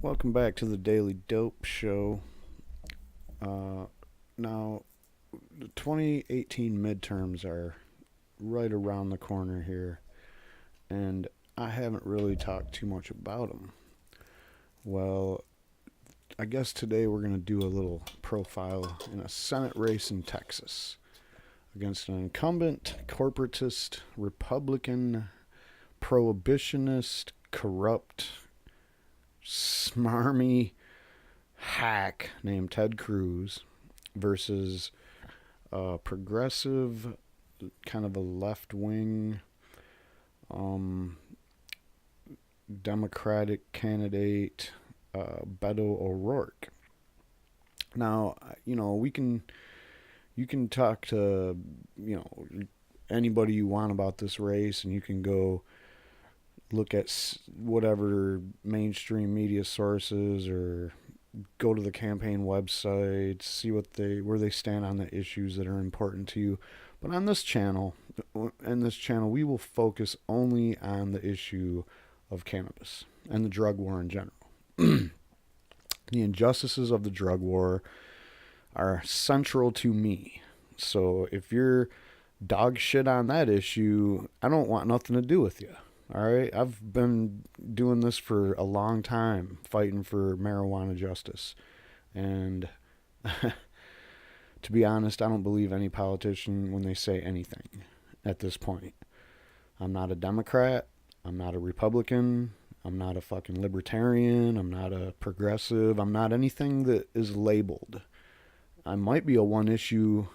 Welcome back to the Daily Dope Show. Now, the 2018 midterms are right around the corner here, and I haven't really talked too much about them. Well, I guess today we're going to do a little profile in a Senate race in Texas against an incumbent, corporatist, Republican, prohibitionist, corrupt, smarmy hack named Ted Cruz versus a progressive, kind of a left-wing Democratic candidate, Beto O'Rourke. Now, you can talk to, anybody you want about this race, and you can go look at whatever mainstream media sources or go to the campaign website, see where they stand on the issues that are important to you. But on this channel, we will focus only on the issue of cannabis and the drug war in general. The injustices of the drug war are central to me. So if you're dog shit on that issue, I don't want nothing to do with you. All right, I've been doing this for a long time, fighting for marijuana justice. And to be honest, I don't believe any politician when they say anything at this point. I'm not a Democrat. I'm not a Republican. I'm not a fucking libertarian. I'm not a progressive. I'm not anything that is labeled. I might be a one-issue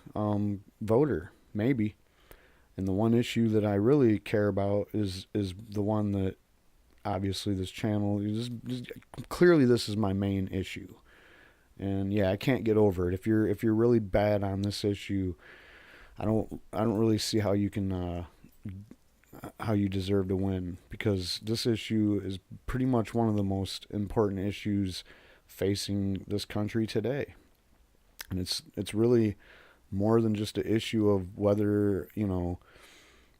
voter, maybe. And the one issue that I really care about is the one that obviously this channel is clearly this is my main issue. And yeah, I can't get over it. If you're really bad on this issue, I don't really see how you can how you deserve to win, because this issue is pretty much one of the most important issues facing this country today. And it's really more than just an issue of whether,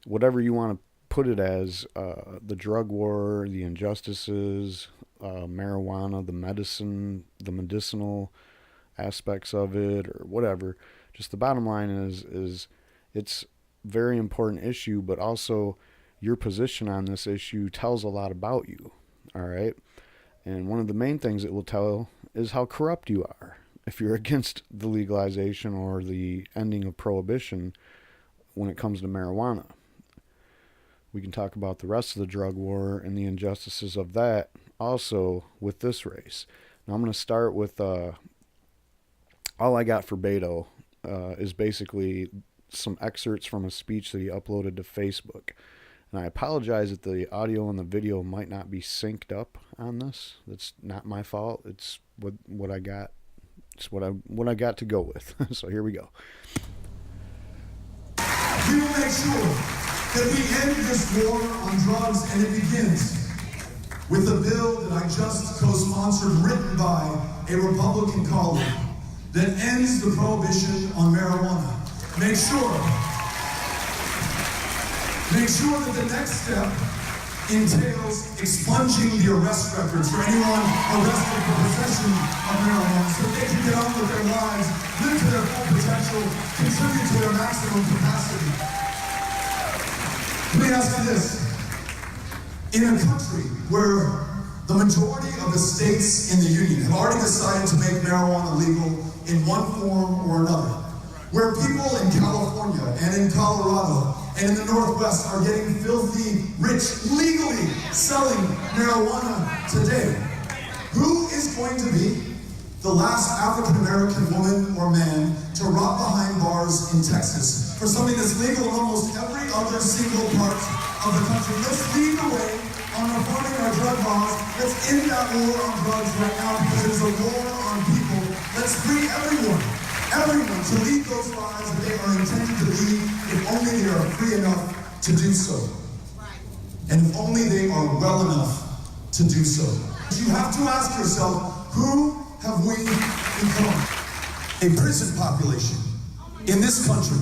whatever you want to put it as, the drug war, the injustices, marijuana, the medicinal aspects of it, or whatever. Just the bottom line is it's a very important issue, but also your position on this issue tells a lot about you, all right? And one of the main things it will tell is how corrupt you are. If you're against the legalization or the ending of prohibition when it comes to marijuana. We can talk about the rest of the drug war and the injustices of that also with this race. Now I'm going to start with all I got for Beto is basically some excerpts from a speech that he uploaded to Facebook. And I apologize that the audio and the video might not be synced up on this. That's not my fault. It's what I got. It's what I got to go with. So here we go. We will make sure that we end this war on drugs, and it begins with a bill that I just co-sponsored, written by a Republican colleague, that ends the prohibition on marijuana. Make sure that the next step entails expunging the arrest records for anyone arrested for possession of marijuana so they can get on with their lives, live to their full potential, contribute to their maximum capacity. Let me ask you this. In a country where the majority of the states in the union have already decided to make marijuana legal in one form or another, where people in California and in Colorado and in the Northwest are getting filthy rich, legally selling marijuana today, who is going to be the last African-American woman or man to rot behind bars in Texas for something that's legal in almost every other single part of the country? Let's lead the way on reforming our drug laws. Let's end that war on drugs right now, because it is a war on people. Let's free everyone to lead those lives that they are intended to lead, if only they are free enough to do so. And if only they are well enough to do so. You have to ask yourself, who have we become? A prison population in this country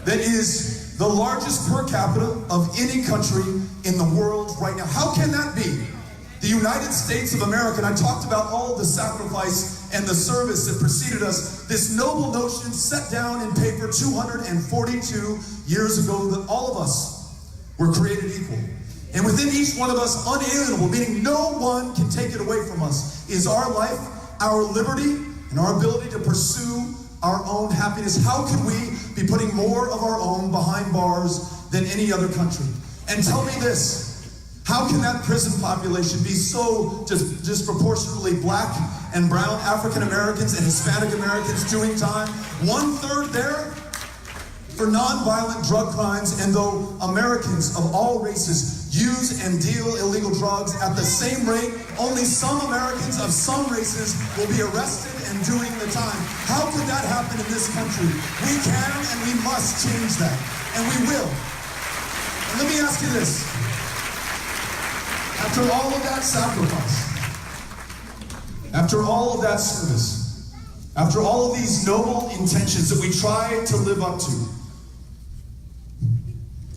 that is the largest per capita of any country in the world right now. How can that be? The United States of America, and I talked about all of the sacrifice and the service that preceded us, this noble notion set down in paper 242 years ago that all of us were created equal. And within each one of us, unalienable, meaning no one can take it away from us, is our life, our liberty, and our ability to pursue our own happiness. How can we be putting more of our own behind bars than any other country? And tell me this, how can that prison population be so disproportionately black and brown, African Americans and Hispanic Americans doing time? 1/3 there for nonviolent drug crimes, and though Americans of all races use and deal illegal drugs at the same rate, only some Americans of some races will be arrested and doing the time. How could that happen in this country? We can and we must change that, and we will. And let me ask you this. After all of that sacrifice, after all of that service, after all of these noble intentions that we try to live up to,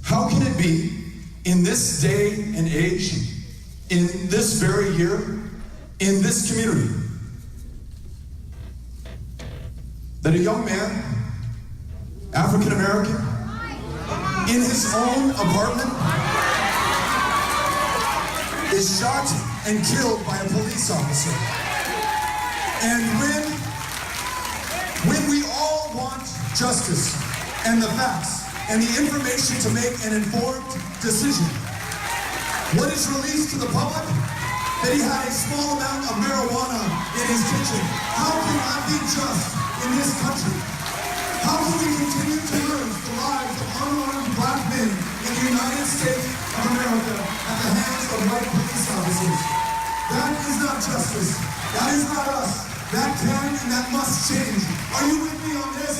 how can it be in this day and age, in this very year, in this community, that a young man, African American, in his own apartment, is shot and killed by a police officer? And when we all want justice and the facts and the information to make an informed decision, what is released to the public? That he had a small amount of marijuana in his kitchen. How can that be just in this country? How can we continue to lose the lives of unarmed black men in the United States of America at the hands of white police officers? That is not justice. That is not us. That can and that must change. Are you with me on this?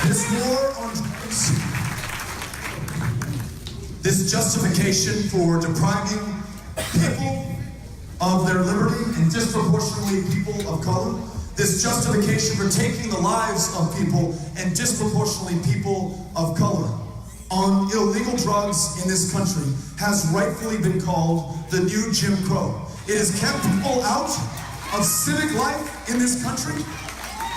This war on drugs, this justification for depriving people of their liberty, and disproportionately people of color, this justification for taking the lives of people and disproportionately people of color on illegal drugs in this country has rightfully been called the new Jim Crow. It has kept people out of civic life in this country.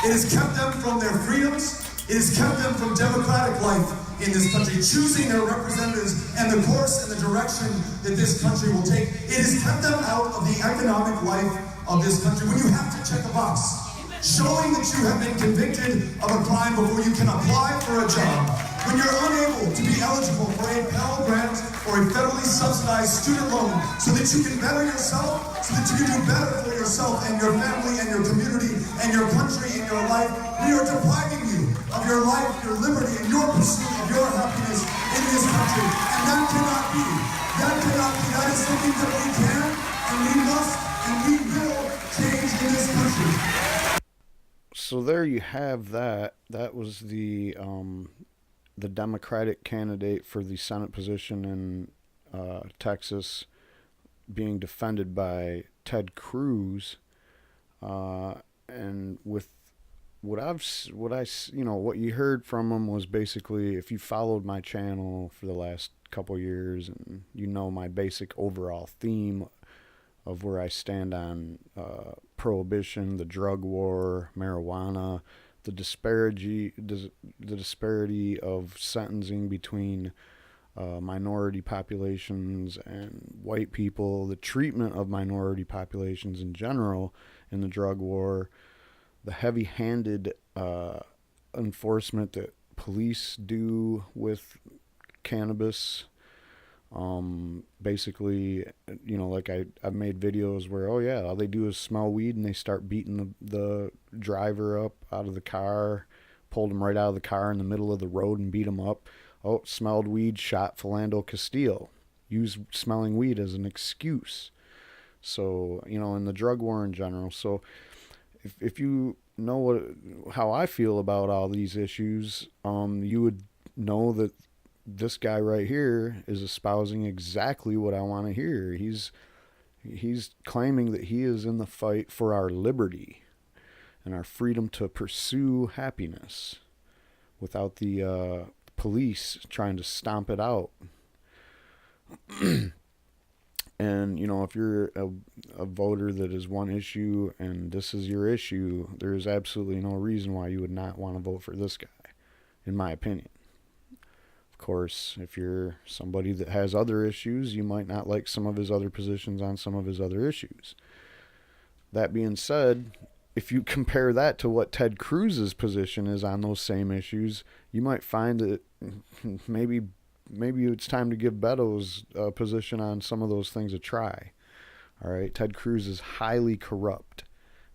It has kept them from their freedoms. It has kept them from democratic life in this country, choosing their representatives and the course and the direction that this country will take. It has kept them out of the economic life of this country. When you have to check a box, showing that you have been convicted of a crime before you can apply for a job, when you're unable to be eligible for a Pell Grant or a federally subsidized student loan so that you can better yourself, so that you can do better for yourself and your family and your community and your country and your life, we are depriving you of your life, your liberty, and your pursuit of your happiness in this country. And that cannot be. That cannot be. That is something that we can and we must and we will change in this country. So there you have that. That was the Democratic candidate for the Senate position in Texas being defended by Ted Cruz, and with what you heard from him was basically, if you followed my channel for the last couple years, and you know my basic overall theme of where I stand on prohibition, the drug war, marijuana, the disparity of sentencing between minority populations and white people, the treatment of minority populations in general in the drug war, the heavy-handed enforcement that police do with cannabis. Basically, like I've made videos where, oh yeah, all they do is smell weed and they start beating the driver up out of the car, pulled him right out of the car in the middle of the road and beat him up. Oh, smelled weed, shot Philando Castile. Use smelling weed as an excuse. So, in the drug war in general. So if you know how I feel about all these issues, you would know that this guy right here is espousing exactly what I want to hear. He's claiming that he is in the fight for our liberty. and our freedom to pursue happiness without the police trying to stomp it out. And, if you're a voter that is one issue and this is your issue, there is absolutely no reason why you would not want to vote for this guy, in my opinion. Of course, if you're somebody that has other issues, you might not like some of his other positions on some of his other issues. That being said, if you compare that to what Ted Cruz's position is on those same issues, you might find that maybe it's time to give Beto's position on some of those things a try. All right, Ted Cruz is highly corrupt.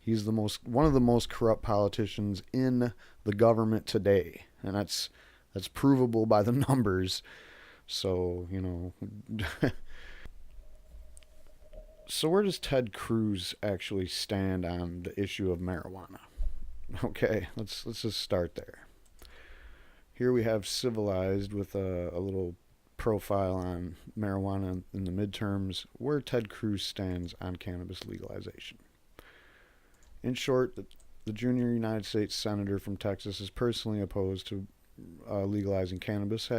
He's one of the most corrupt politicians in the government today, and that's provable by the numbers. So, so where does Ted Cruz actually stand on the issue of marijuana? Okay, let's just start there. Here we have Civilized with a little profile on marijuana in the midterms, where Ted Cruz stands on cannabis legalization. In short, the junior United States Senator from Texas is personally opposed to legalizing cannabis,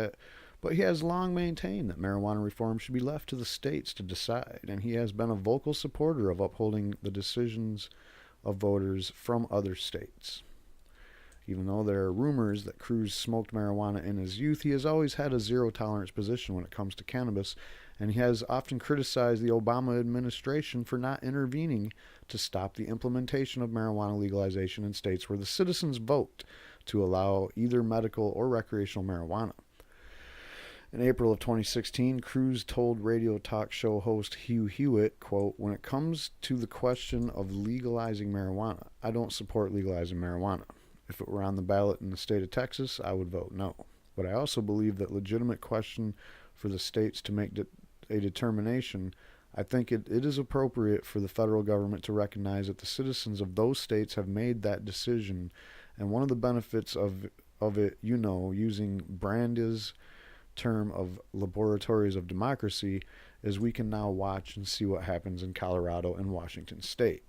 but he has long maintained that marijuana reform should be left to the states to decide, and he has been a vocal supporter of upholding the decisions of voters from other states. Even though there are rumors that Cruz smoked marijuana in his youth, he has always had a zero-tolerance position when it comes to cannabis, and he has often criticized the Obama administration for not intervening to stop the implementation of marijuana legalization in states where the citizens vote to allow either medical or recreational marijuana. In April of 2016, Cruz told radio talk show host Hugh Hewitt, quote, "When it comes to the question of legalizing marijuana, I don't support legalizing marijuana. If it were on the ballot in the state of Texas, I would vote no. But I also believe that legitimate question for the states to make a determination. I think it is appropriate for the federal government to recognize that the citizens of those states have made that decision. And one of the benefits of it, using Brande's term of laboratories of democracy, is we can now watch and see what happens in Colorado and Washington state."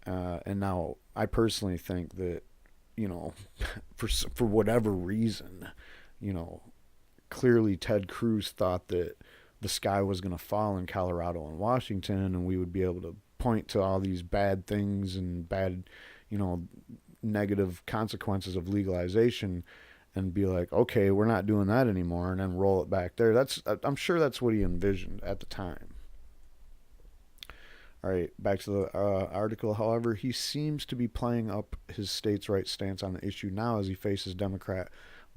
And now I personally think that, for whatever reason, clearly Ted Cruz thought that the sky was going to fall in Colorado and Washington, and we would be able to point to all these bad things and bad, negative consequences of legalization and be like, okay, we're not doing that anymore, and then roll it back there. I'm sure that's what he envisioned at the time. All right, back to the article. However, he seems to be playing up his states' rights stance on the issue now as he faces Democrat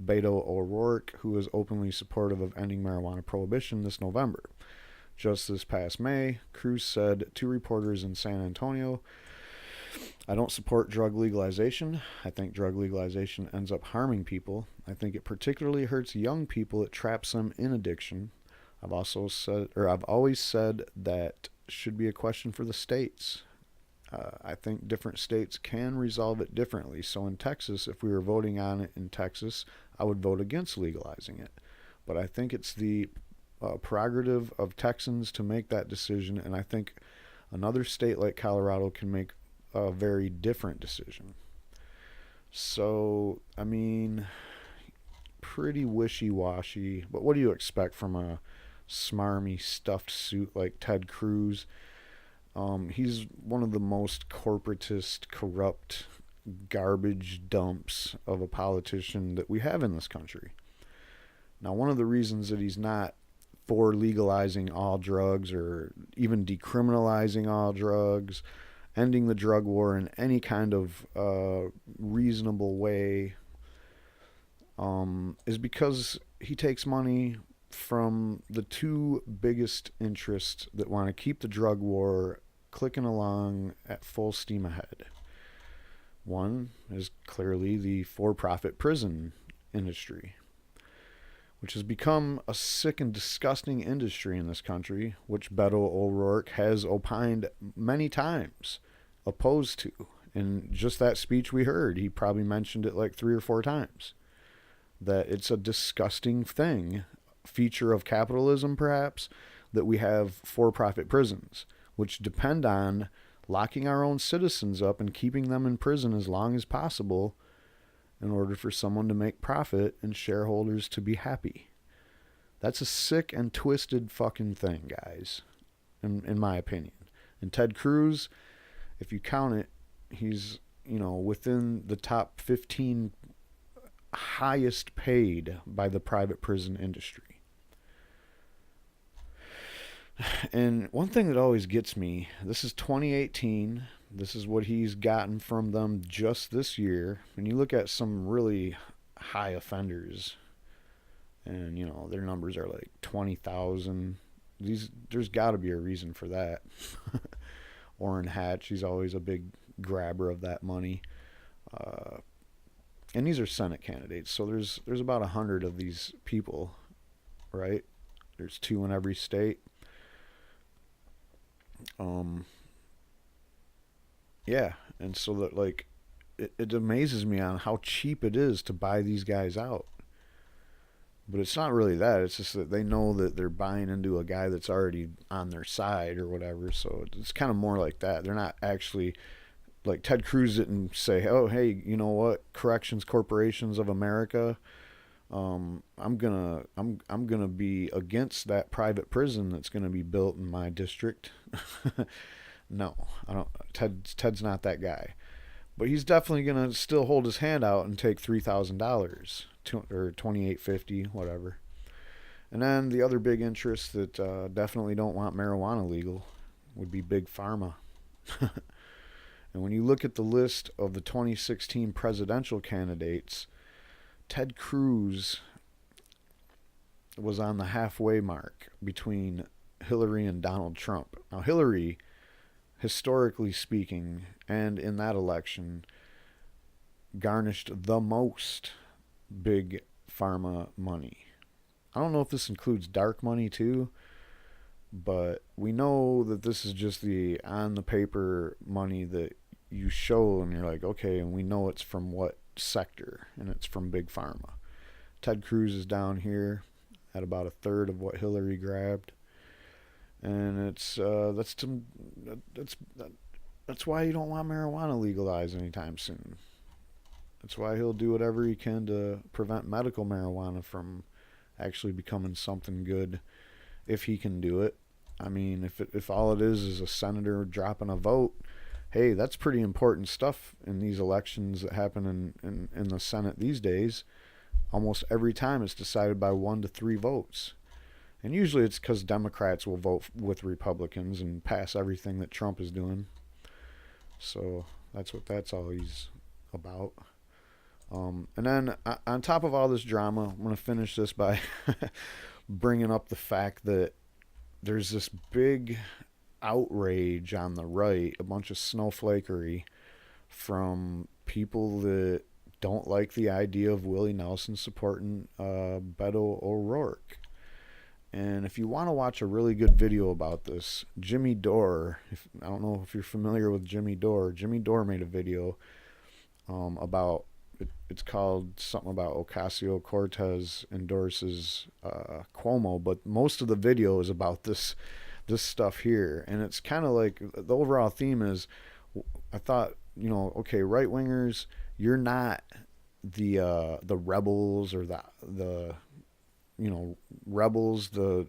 Beto O'Rourke, who is openly supportive of ending marijuana prohibition this November. Just this past May, Cruz said to reporters in San Antonio, "I don't support drug legalization. I think drug legalization ends up harming people. I think it particularly hurts young people. It traps them in addiction. I've always said that should be a question for the states. I think different states can resolve it differently. So in Texas, if we were voting on it in Texas, I would vote against legalizing it. But I think it's the prerogative of Texans to make that decision, and I think another state like Colorado can make a very different decision." So, pretty wishy-washy, but what do you expect from a smarmy stuffed suit like Ted Cruz? He's one of the most corporatist, corrupt garbage dumps of a politician that we have in this country. Now, one of the reasons that he's not for legalizing all drugs or even decriminalizing all drugs, ending the drug war in any kind of reasonable way, is because he takes money from the two biggest interests that want to keep the drug war clicking along at full steam ahead. One is clearly the for-profit prison industry, which has become a sick and disgusting industry in this country, which Beto O'Rourke has opined many times opposed to. In just that speech we heard, he probably mentioned it like 3 or 4 times, that it's a disgusting thing, feature of capitalism perhaps, that we have for-profit prisons, which depend on locking our own citizens up and keeping them in prison as long as possible in order for someone to make profit and shareholders to be happy. That's a sick and twisted fucking thing, guys, in my opinion. And Ted Cruz, if you count it, he's, within the top 15 highest paid by the private prison industry. And one thing that always gets me, this is 2018, this is what he's gotten from them just this year. And you look at some really high offenders, and their numbers are like 20,000. There's got to be a reason for that. Orrin Hatch, he's always a big grabber of that money. And these are Senate candidates, so there's about 100 of these people, right? There's 2 in every state. Yeah, and so that, like, it amazes me on how cheap it is to buy these guys out. But it's not really that. It's just that they know that they're buying into a guy that's already on their side or whatever. So it's kind of more like that. They're not actually, like, Ted Cruz didn't say, "Oh, hey, you know what? Corrections Corporations of America, I'm gonna be against that private prison that's gonna be built in my district." No, I don't. Ted's not that guy, but he's definitely gonna still hold his hand out and take $3,000 or $2,850, whatever. And then the other big interests that definitely don't want marijuana legal would be Big Pharma. And when you look at the list of the 2016 presidential candidates, Ted Cruz was on the halfway mark between Hillary and Donald Trump. Now, Hillary, historically speaking, and in that election, garnished the most big pharma money. I don't know if this includes dark money too, but we know that this is just the on the paper money that you show and you're like, okay, and we know it's from what sector, and it's from Big Pharma. Ted Cruz is down here at about a third of what Hillary grabbed, and that's why you don't want marijuana legalized anytime soon. That's why he'll do whatever he can to prevent medical marijuana from actually becoming something good, if he can do it. I mean, if all it is a senator dropping a vote, hey, that's pretty important stuff in these elections that happen in the Senate these days. Almost every time it's decided by 1 to 3 votes. And usually it's because Democrats will vote with Republicans and pass everything that Trump is doing. So that's all he's about. And then on top of all this drama, I'm going to finish this by bringing up the fact that there's this big outrage on the right, a bunch of snowflakery from people that don't like the idea of Willie Nelson supporting Beto O'Rourke. And if you want to watch a really good video about this, Jimmy Dore, I don't know if you're familiar with Jimmy Dore made a video about, it's called something about Ocasio-Cortez endorses Cuomo, but most of the video is about this stuff here. And it's kind of like, the overall theme is, I thought, okay, right wingers, you're not the rebels or the rebels, the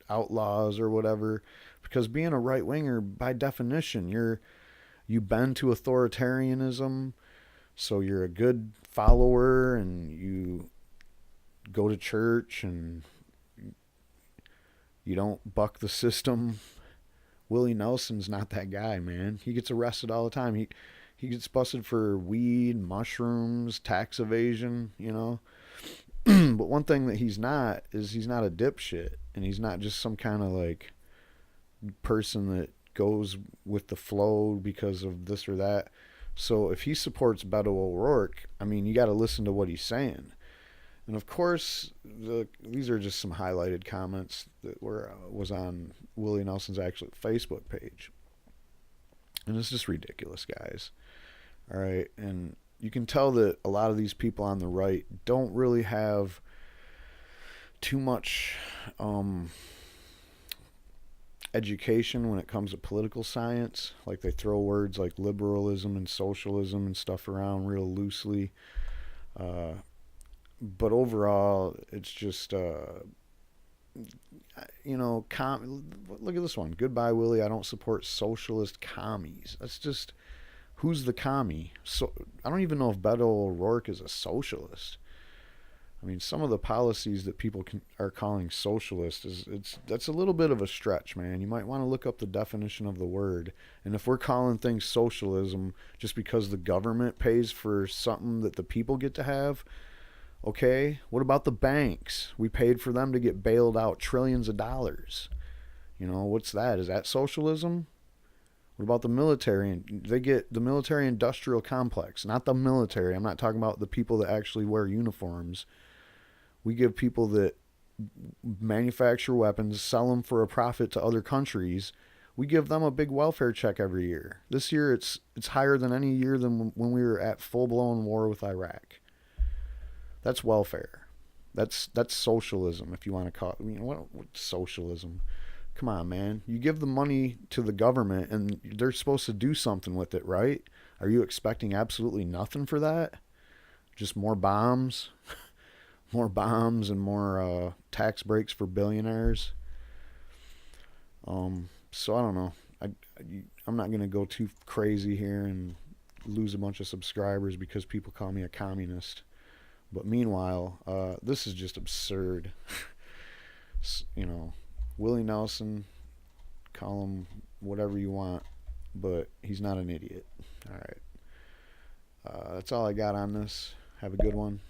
outlaws or whatever, because being a right winger, by definition, you bend to authoritarianism, so you're a good follower and you go to church and you don't buck the system. Willie Nelson's not that guy, man. He gets arrested all the time. He gets busted for weed, mushrooms, tax evasion, But one thing that he's not is he's not a dipshit, and he's not just some kind of like person that goes with the flow because of this or that. So if he supports Beto O'Rourke, I mean, you got to listen to what he's saying. And of course, these are just some highlighted comments that was on Willie Nelson's actual Facebook page. And it's just ridiculous, guys. All right, and you can tell that a lot of these people on the right don't really have too much education when it comes to political science. Like they throw words like liberalism and socialism and stuff around real loosely. Uh, but overall, it's just look at this one. Goodbye, Willie. I don't support socialist commies. That's just who's the commie? So I don't even know if Beto O'Rourke is a socialist. I mean, some of the policies that people are calling socialist that's a little bit of a stretch, man. You might want to look up the definition of the word. And if we're calling things socialism just because the government pays for something that the people get to have, okay, what about the banks? We paid for them to get bailed out trillions of dollars. What's that? Is that socialism? What about the military? They get the military industrial complex, not the military. I'm not talking about the people that actually wear uniforms. We give people that manufacture weapons, sell them for a profit to other countries. We give them a big welfare check every year. This year it's higher than any year than when we were at full-blown war with Iraq. That's welfare. That's socialism, if you want to call it. What's socialism? Come on, man. You give the money to the government and they're supposed to do something with it, right? Are you expecting absolutely nothing for that? Just more bombs? More bombs and more tax breaks for billionaires? So I don't know. I'm not going to go too crazy here and lose a bunch of subscribers because people call me a communist. But meanwhile, this is just absurd. Willie Nelson, call him whatever you want, but he's not an idiot. All right. That's all I got on this. Have a good one.